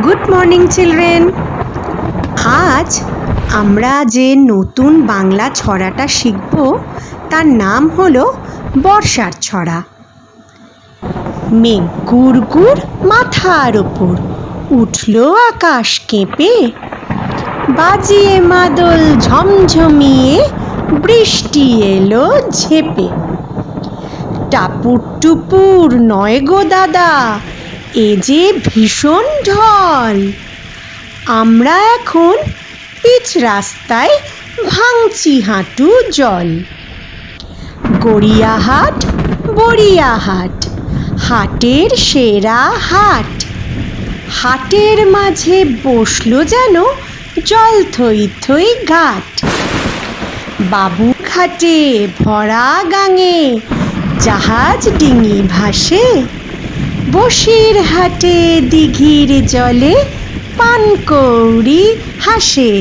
Good morning children. আজ আমরা যে নতুন বাংলা ছড়াটা শিখব তার নাম হলো বর্ষার ছড়া। মেঘ গুড় মাথার ওপর, উঠল আকাশ কেঁপে, বাজিয়ে মাদল ঝমঝমিয়ে, বৃষ্টি এলো ঝেপে। টাপুর টুপুর নয় গো দাদা, এ যে ভীষণ ঢল, আমরা এখন পিচ রাস্তায় ভাঙছি হাঁটু জল। গড়িয়াহাট বড়িয়াহাট, হাটের সেরা হাট, হাটের মাঝে বসলো যেন জল থই থই ঘাট। বাবুঘাটে ভরা গাঙে জাহাজ ডিঙি ভাসে, বসিরহাটে দিঘির জলে পানকৌড়ি হাসে।